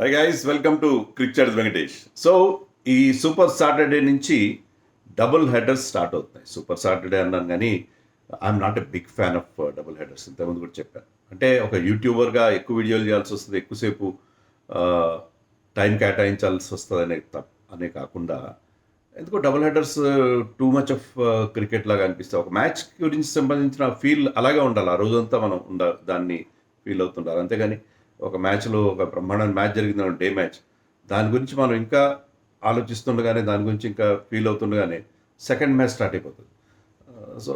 High guys, welcome to cricket Venkatesh. So ఈ super Saturday నుంచి double headers start అవుతున్నాయి. Super Saturday అన్నాను కానీ I'm not a big fan of double headers. ఇంతకుముందు కూడా చెప్పాను. అంటే ఒక యూట్యూబర్గా ఎక్కువ వీడియోలు చేయాల్సి వస్తుంది, ఎక్కువసేపు టైం కేటాయించాల్సి వస్తుంది అనే కాకుండా ఎందుకో double headers too much of cricket లాగా అనిపిస్తుంది. ఒక మ్యాచ్ గురించి సంబంధించిన ఫీల్ అలాగే ఉండాలి, ఆ రోజంతా మనం దాన్ని ఫీల్ అవుతుండాలి. అంతేగాని ఒక మ్యాచ్లో ఒక బ్రహ్మాండమైన మ్యాచ్ జరిగింది, డే మ్యాచ్, దాని గురించి మనం ఇంకా ఆలోచిస్తుండగానే, దాని గురించి ఇంకా ఫీల్ అవుతుండగానే సెకండ్ మ్యాచ్ స్టార్ట్ అయిపోతుంది. సో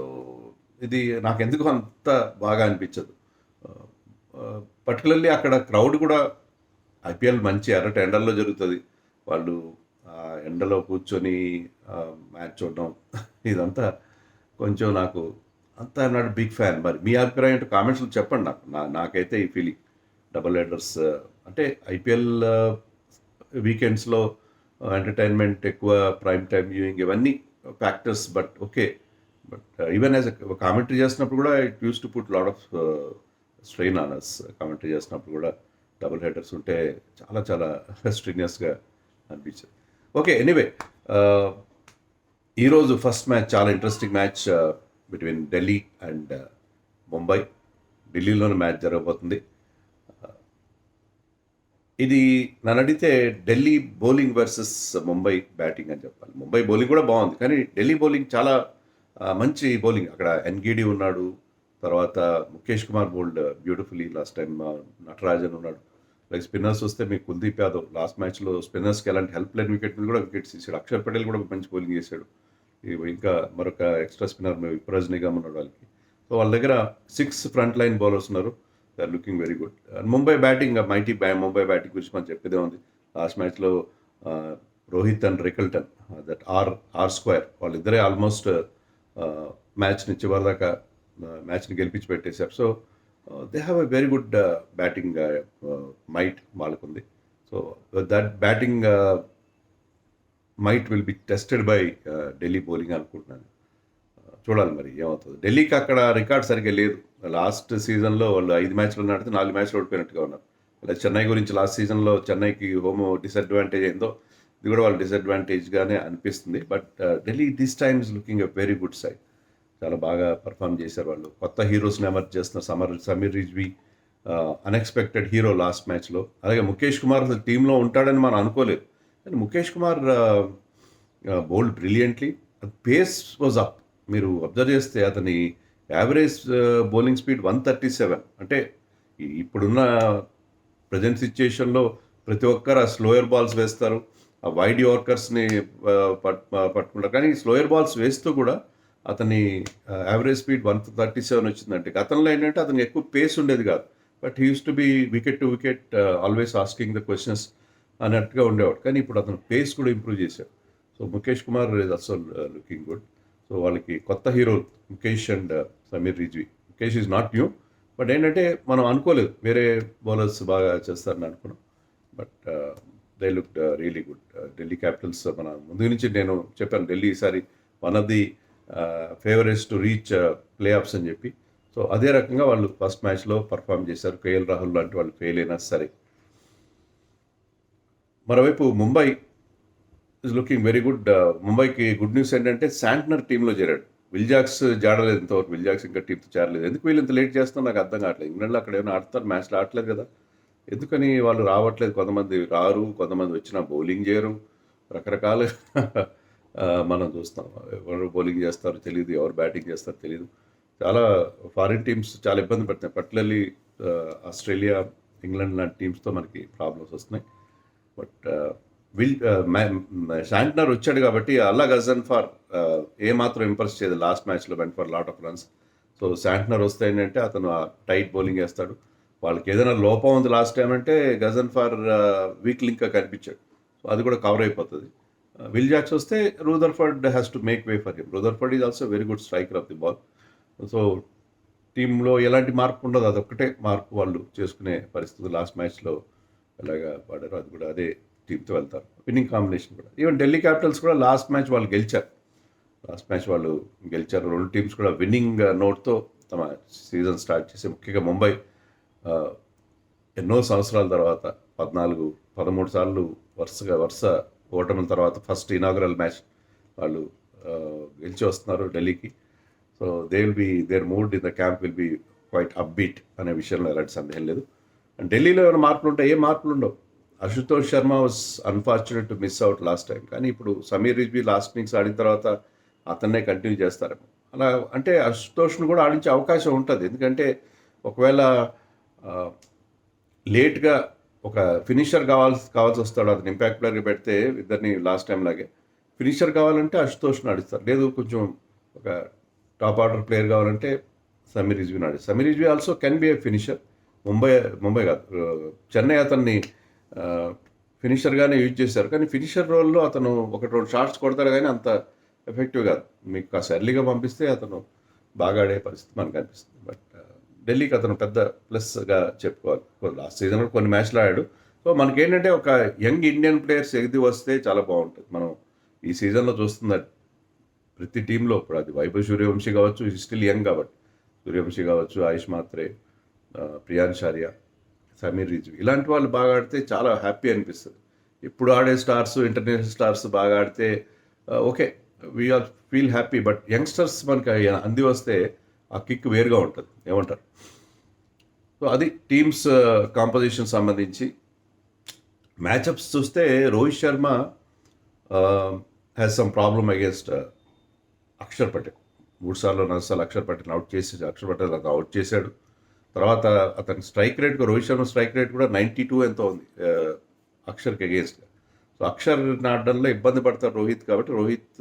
ఇది నాకు ఎందుకు అంత బాగా అనిపించదు. పర్టికులర్లీ అక్కడ క్రౌడ్ కూడా ఐపీఎల్ మంచి ఎర్రటి ఎండల్లో జరుగుతుంది. వాళ్ళు ఎండలో కూర్చొని మ్యాచ్ చూడడం ఇదంతా కొంచెం నాకు అంత నాట్ బిగ్ ఫ్యాన్. మరి మీ అభిప్రాయం ఏంటో కామెంట్స్లో చెప్పండి. నాకైతే ఈ ఫీలింగ్ డబుల్ హెడర్స్ అంటే ఐపీఎల్ వీకెండ్స్లో ఎంటర్టైన్మెంట్ ఎక్కువ, ప్రైమ్ టైమ్ వ్యూయింగ్, ఇవన్నీ factors. But okay, but even as commentary చేస్తున్నప్పుడు కూడా it use to put lot of strain on us. Commentary చేస్తున్నప్పుడు కూడా డబుల్ హెడర్స్ ఉంటే చాలా చాలా స్ట్రీనియస్గా అనిపించింది. ఓకే, ఎనీవే, ఈరోజు ఫస్ట్ మ్యాచ్ చాలా interesting match between Delhi and Mumbai. ఢిల్లీలోనే మ్యాచ్ జరగబోతుంది. ఇది నన్ను అడిగితే Delhi bowling versus Mumbai batting అని చెప్పాలి. ముంబై బౌలింగ్ కూడా బాగుంది, కానీ ఢిల్లీ బౌలింగ్ చాలా మంచి బౌలింగ్. అక్కడ ఎన్గిడి ఉన్నాడు, తర్వాత Mukesh Kumar bowled beautifully last time, Natarajan ఉన్నాడు. లైక్ స్పిన్నర్స్ వస్తే మీకు కుల్దీప్ యాదవ్ లాస్ట్ మ్యాచ్లో స్పిన్నర్స్కి ఎలాంటి హెల్ప్ లైన్ వికెట్ మీద కూడా వికెట్స్ తీసాడు. అక్షర్ పటేల్ కూడా మంచి బౌలింగ్ చేశాడు. ఇంకా మరొక ఎక్స్ట్రా స్పిన్నర్ విప్రాజ్ నిగమ్ ఉన్నాడు వాళ్ళకి. సో వాళ్ళ దగ్గర 6 ఫ్రంట్ లైన్ బౌలర్స్ ఉన్నారు. They are looking very good. Mumbai batting, Mumbai batting గురించి మనం చెప్పేదే ఉంది. లాస్ట్ మ్యాచ్లో Rohit and Rickelton, that are square, వాళ్ళిద్దరే ఆల్మోస్ట్ మ్యాచ్ని చివరిదాకా మ్యాచ్ని గెలిపించి పెట్టేశారు. So they have a very good batting might వాళ్ళకుంది. So that batting might will be tested by Delhi bowling అనుకుంటున్నాను. చూడాలి మరి ఏమవుతుంది. ఢిల్లీకి అక్కడ రికార్డ్ సరిగ్గా లేదు. లాస్ట్ సీజన్లో వాళ్ళు 5 మ్యాచ్లు ఆడితే 4 మ్యాచ్లు ఓడిపోయినట్టుగా ఉన్నారు. అలా చెన్నై గురించి లాస్ట్ సీజన్లో చెన్నైకి హోమ్ డిసడ్వాంటేజ్ అయిందో, ఇది కూడా వాళ్ళ డిసడ్వాంటేజ్గానే అనిపిస్తుంది. But Delhi this time is looking a very good side. చాలా బాగా పర్ఫామ్ చేశారు వాళ్ళు. కొత్త హీరోస్ని ఎమర్జ్ చేస్తున్న Sameer Rizvi unexpected hero last మ్యాచ్లో. అలాగే ముఖేష్ కుమార్ అసలు టీంలో ఉంటాడని మనం అనుకోలేదు, కానీ Mukesh Kumar bowled brilliantly. Pace was up. మీరు అబ్జర్వ్ చేస్తే అతని యావరేజ్ బౌలింగ్ స్పీడ్ 137. అంటే ఇప్పుడున్న ప్రజెంట్ సిచ్యుయేషన్లో ప్రతి ఒక్కరు ఆ స్లోయర్ బాల్స్ వేస్తారు, ఆ వైడ్ యార్కర్స్ని పట్టుకుంటారు. కానీ స్లోయర్ బాల్స్ వేస్తూ కూడా అతని యావరేజ్ స్పీడ్ 137 వచ్చిందంటే, గతంలో ఏంటంటే అతనికి ఎక్కువ పేస్ ఉండేది కాదు. But he use to be wicket to wicket always asking the questions అన్నట్టుగా ఉండేవాడు. కానీ ఇప్పుడు అతను పేస్ కూడా ఇంప్రూవ్ చేశాడు. So Mukesh Kumar is also looking good. So వాళ్ళకి కొత్త హీరోలు Mukesh and Sameer Rizvi. Mukesh is not new, but ఏంటంటే మనం అనుకోలేదు వేరే బౌలర్స్ బాగా చేస్తారని అనుకున్నాం. But they look really good. Delhi Capitals మన ముందు నుంచి నేను చెప్పాను, ఢిల్లీ ఈసారి one of the favourites to reach play offs అని చెప్పి. సో అదే రకంగా వాళ్ళు ఫస్ట్ మ్యాచ్లో పర్ఫామ్ చేశారు. కేఎల్ రాహుల్ లాంటి వాళ్ళు ఫెయిల్ అయినా సరే. మరోవైపు Mumbai is looking very good. ముంబైకి గుడ్ న్యూస్ ఏంటంటే శాంట్నర్ టీంలో చేరాడు. విల్జాక్స్ జాడలేదు ఇంతవరకు. విల్జాక్స్ ఇంకా టీంతో చేరలేదు. ఎందుకు వీళ్ళు ఇంత లేట్ చేస్తున్నా నాకు అర్థం కావట్లేదు. ఇంగ్లాండ్లో అక్కడ ఏమైనా ఆడుతారు, మ్యాచ్లు ఆడట్లేదు కదా, ఎందుకని వాళ్ళు రావట్లేదు? కొంతమంది రారు, కొంతమంది వచ్చినా బౌలింగ్ చేయరు, రకరకాల మనం చూస్తాం. ఎవరు బౌలింగ్ చేస్తారో తెలియదు, ఎవరు బ్యాటింగ్ చేస్తారో తెలియదు. చాలా ఫారిన్ టీమ్స్ చాలా ఇబ్బంది పడుతున్నాయి. పర్టికులర్లీ ఆస్ట్రేలియా, ఇంగ్లాండ్ లాంటి టీమ్స్తో మనకి ప్రాబ్లమ్స్ వస్తున్నాయి. బట్ శాంట్నర్ వచ్చాడు కాబట్టి అల్లా గజన్ఫర్ ఏమాత్రం ఇంప్రెస్ చేయదు. లాస్ట్ మ్యాచ్లో went for lot of runs. So Santner వస్తే ఏంటంటే అతను టైట్ బౌలింగ్ వేస్తాడు. వాళ్ళకి ఏదైనా లోపం ఉంది లాస్ట్ టైం అంటే గజన్ఫర్ వీక్ లింక్గా కనిపించాడు. సో అది కూడా కవర్ అయిపోతుంది. విల్జాక్స్ వస్తే Rutherford has to make way for him. Rutherford is also very good striker of the ball. So టీంలో ఎలాంటి మార్పు ఉండదు, అదొక్కటే మార్పు వాళ్ళు చేసుకునే పరిస్థితి. లాస్ట్ మ్యాచ్లో ఎలాగా పడారో అది కూడా అదే టీంతో వెళ్తారు. విన్నింగ్ కాంబినేషన్ కూడా. ఈవెన్ ఢిల్లీ క్యాపిటల్స్ కూడా లాస్ట్ మ్యాచ్ వాళ్ళు గెలిచారు. రెండు టీమ్స్ కూడా విన్నింగ్ నోట్తో తమ సీజన్ స్టార్ట్ చేసి, ముఖ్యంగా ముంబై ఎన్నో సంవత్సరాల తర్వాత 14 13 సార్లు వరుస ఓటముల తర్వాత ఫస్ట్ ఇనాగరల్ మ్యాచ్ వాళ్ళు గెలిచి వస్తున్నారు ఢిల్లీకి. So they will be their mood in the camp will be quite upbeat అనే విషయంలో ఎలాంటి సందేహం లేదు. అండ్ ఢిల్లీలో ఏమైనా మార్పులు ఉంటాయి? ఏం మార్పులు ఉండవు. Ashutosh Sharma was unfortunate to miss out last time, కానీ ఇప్పుడు సమీర్ రిజ్వీ లాస్ట్ ఇన్నింగ్స్ ఆడిన తర్వాత అతన్నే కంటిన్యూ చేస్తారేమో. అలా అంటే అశుతోష్ను కూడా ఆడించే అవకాశం ఉంటుంది. ఎందుకంటే ఒకవేళ లేట్గా ఒక ఫినిషర్ కావాల్సి వస్తాడు, అతను ఇంపాక్ట్ ప్లేయర్గా పెడితే ఇద్దరిని లాస్ట్ టైం లాగే ఫినిషర్ కావాలంటే అశుతోష్ను ఆడిస్తారు. లేదు కొంచెం ఒక టాప్ ఆర్డర్ ప్లేయర్ కావాలంటే సమీర్ రిజ్వీని ఆడిస్తారు. Sameer Rizvi also can be a finisher. Mumbai కాదు, చెన్నై అతన్ని ఫినిషర్గానే యూజ్ చేశారు, కానీ ఫినిషర్ రోల్లో అతను ఒకటి రెండు షాట్స్ కొడతారు కానీ అంత ఎఫెక్టివ్ కాదు. మీకు కాస్త ఎర్లీగా పంపిస్తే అతను బాగా ఆడే పరిస్థితి మనకు అనిపిస్తుంది. బట్ ఢిల్లీకి అతను పెద్ద ప్లస్గా చెప్పుకోవాలి. లాస్ట్ సీజన్లో కొన్ని మ్యాచ్లు ఆడాడు. సో మనకేంటంటే ఒక యంగ్ ఇండియన్ ప్లేయర్స్ ఎగిది వస్తే చాలా బాగుంటుంది. మనం ఈ సీజన్లో చూస్తుంది ప్రతి టీంలో. ఇప్పుడు అది వైభవ్ సూర్యవంశీ కావచ్చు, స్టిల్ యంగ్ కాబట్టి సూర్యవంశీ కావచ్చు, ఆయుష్ మాత్రే, ప్రియాంశార్య, సమీర్ రిజ్వీ, ఇలాంటి వాళ్ళు బాగా ఆడితే చాలా హ్యాపీ అనిపిస్తుంది. ఇప్పుడు ఆడే స్టార్స్, ఇంటర్నేషనల్ స్టార్స్ బాగా ఆడితే okay, we are feel happy. But youngsters మనకి అంది వస్తే ఆ కిక్ వేరుగా ఉంటుంది. ఏమంటారు? సో అది టీమ్స్ కాంపోజిషన్ సంబంధించి. మ్యాచప్స్ చూస్తే Rohit Sharma has some problem against Axar Patel. 3 సార్లు 4 సార్లు అక్షర్ పటేల్ అవుట్ చేశాడు. తర్వాత అతని strike rate, Rohit Sharma strike rate కూడా 92 ఎంతో ఉంది అక్షర్కి అగేన్స్ట్గా. సో అక్షర్ ఆడడంలో ఇబ్బంది పడతారు రోహిత్, కాబట్టి రోహిత్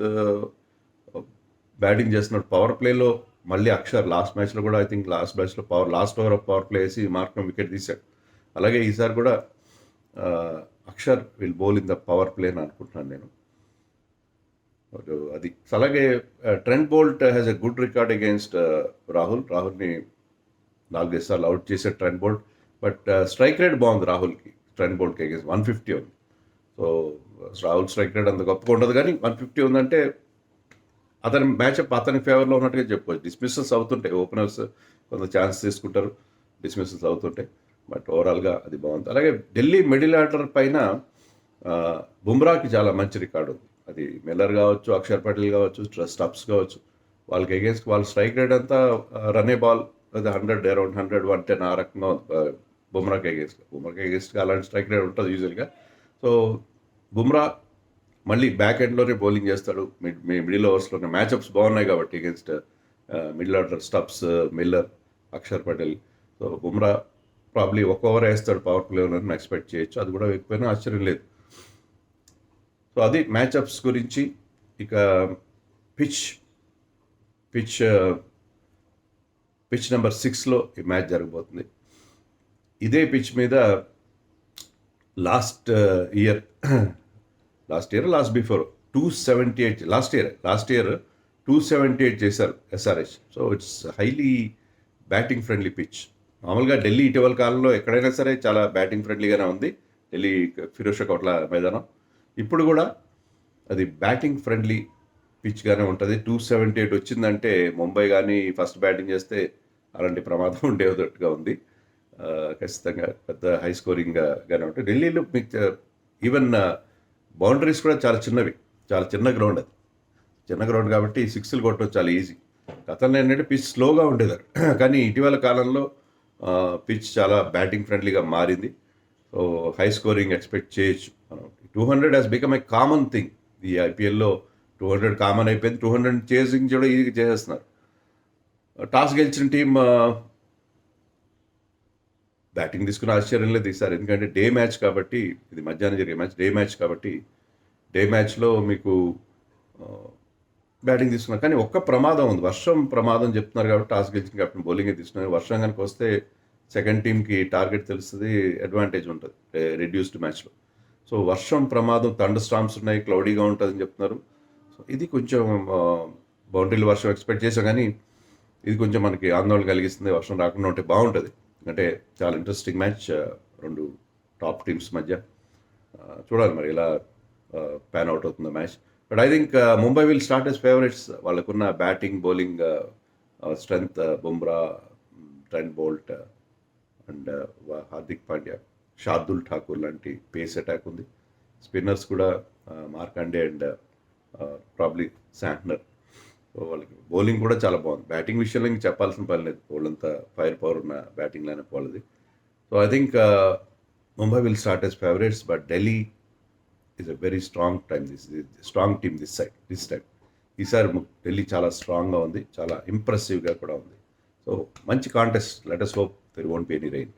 బ్యాటింగ్ చేస్తున్నాడు. పవర్ ప్లేలో మళ్ళీ అక్షర్ లాస్ట్ మ్యాచ్లో కూడా I think last over of power play వేసి మార్క్రమ్ వికెట్ తీశాడు. అలాగే ఈసారి కూడా Axar will bowl in the power play అని అనుకుంటున్నాను నేను. అది అలాగే Trent Boult has a good record against రాహుల్ని 4-5 సార్లు అవుట్ చేసే Trent Boult. But strike rate బాగుంది రాహుల్కి, ట్రెంట్ బోల్ట్కి అగేన్స్ 150 ఉంది. సో రాహుల్ స్ట్రైక్ రేట్ అంత గొప్పగా ఉండదు, కానీ 150 ఉందంటే అతని మ్యాచ్అప్ అతని ఫేవర్లో ఉన్నట్టుగా చెప్పుకోవచ్చు. డిస్మిసల్స్ అవుతుంటాయి, ఓపెనర్స్ కొంత ఛాన్స్ తీసుకుంటారు, డిస్మిసల్స్ అవుతుంటాయి. బట్ ఓవరాల్గా అది బాగుంది. అలాగే ఢిల్లీ మిడిల్ ఆర్డర్ పైన బుమ్రాకి చాలా మంచి రికార్డు ఉంది. అది మిల్లర్ కావచ్చు, అక్షర్ పటేల్ కావచ్చు, స్టబ్స్ కావచ్చు, వాళ్ళకి అగేన్స్ట్ వాళ్ళ స్ట్రైక్ రేట్ అంతా రన్నే బాల్ అది 100 అరౌండ్ 100, 110 ఆ రకంగా బుమ్రాకి అగేన్స్ట్గా అలాంటి స్ట్రైక్ రేట్ ఉంటుంది యూజువల్గా. సో బుమ్రా మళ్ళీ బ్యాక్ ఎండ్లోనే బౌలింగ్ చేస్తాడు, మిడిల్ ఓవర్స్లోనే. మ్యాచ్అప్స్ బాగున్నాయి కాబట్టి against middle order Stubbs, Miller, Axar Patel. So Bumrah probably 1 over వేస్తాడు పవర్ ప్లేలోనే ఎక్స్పెక్ట్ చేయొచ్చు. అది కూడా ఎక్కువైనా ఆశ్చర్యం లేదు. సో అది మ్యాచ్అప్స్ గురించి. ఇక పిచ్ నెంబర్ 6లో ఈ మ్యాచ్ జరగబోతుంది. ఇదే పిచ్ మీద last year last before 278 last year 278 చేశారు SRH. So it's highly batting friendly pitch. మామూలుగా ఢిల్లీ ఇటీవల కాలంలో ఎక్కడైనా సరే చాలా బ్యాటింగ్ ఫ్రెండ్లీగానే ఉంది, ఢిల్లీ ఫిరోజ్ షా కోట్లా మైదానం. ఇప్పుడు కూడా అది బ్యాటింగ్ ఫ్రెండ్లీ పిచ్గానే ఉంటుంది. 278 వచ్చిందంటే ముంబై కానీ ఫస్ట్ బ్యాటింగ్ చేస్తే అలాంటి ప్రమాదం ఉండేటట్టుగా ఉంది. ఖచ్చితంగా పెద్ద హై స్కోరింగ్గానే ఉంటుంది. ఢిల్లీలో మీకు ఈవెన్ బౌండరీస్ కూడా చాలా చిన్నవి, చాలా చిన్న గ్రౌండ్. అది చిన్న గ్రౌండ్ కాబట్టి 6లు కొట్టడం చాలా ఈజీ. గతంలో ఏంటంటే పిచ్ స్లోగా ఉండేదారు, కానీ ఇటీవల కాలంలో పిచ్ చాలా బ్యాటింగ్ ఫ్రెండ్లీగా మారింది. సో హై స్కోరింగ్ ఎక్స్పెక్ట్ చేయొచ్చు. 200 has become a common thing. ఈ ఐపీఎల్లో 200 కామన్ అయిపోయింది. 200 చేసింగ్ కూడా ఈజీగా చేసేస్తున్నారు. టాస్ గెలిచిన టీం బ్యాటింగ్ తీసుకున్న ఆశ్చర్యం లేదు ఈసారి, ఎందుకంటే డే మ్యాచ్ కాబట్టి, ఇది మధ్యాహ్నం జరిగే మ్యాచ్, డే మ్యాచ్ కాబట్టి డే మ్యాచ్లో మీకు బ్యాటింగ్ తీసుకున్నారు. కానీ ఒక్క ప్రమాదం ఉంది, వర్షం ప్రమాదం చెప్తున్నారు కాబట్టి టాస్ గెలిచిన కెప్టెన్ బౌలింగే తీసుకున్నారు. వర్షం కనుక వస్తే సెకండ్ టీంకి టార్గెట్ తెలుస్తుంది, అడ్వాంటేజ్ ఉంటుంది రెడ్యూస్డ్ మ్యాచ్లో. సో వర్షం ప్రమాదం, థండర్ స్టార్మ్స్ ఉన్నాయి, క్లౌడీగా ఉంటుందని చెప్తున్నారు. సో ఇది కొంచెం బౌండరీలు వర్షం ఎక్స్పెక్ట్ చేసాం, కానీ ఇది కొంచెం మనకి ఆందోళన కలిగిస్తుంది. వర్షం రాకుండా ఉంటే బాగుంటుంది, అంటే చాలా ఇంట్రెస్టింగ్ మ్యాచ్, 2 టాప్ టీమ్స్ మధ్య. చూడాలి మరి ఎలా ప్యాన్ అవుట్ అవుతుందో మ్యాచ్. But I think Mumbai will start as favourites. వాళ్ళకున్న batting, bowling strength, Bumrah, Trent Boult and Hardik Pandya, Shardul Thakur లాంటి పేస్ అటాక్ ఉంది. స్పిన్నర్స్ కూడా Markande and probably Santner. So వాళ్ళకి బౌలింగ్ కూడా చాలా బాగుంది. బ్యాటింగ్ విషయంలో ఇంక చెప్పాల్సిన పని లేదు. వాళ్ళంతా ఫైర్ పవర్ ఉన్న బ్యాటింగ్ లైనప్ వాళ్ళది. So I think Mumbai will start as favourites, but Delhi is a very strong team this time. ఈసారి ఢిల్లీ చాలా స్ట్రాంగ్గా ఉంది, చాలా ఇంప్రెసివ్గా కూడా ఉంది. సో మంచి contest. Let us hope there won't be any rain.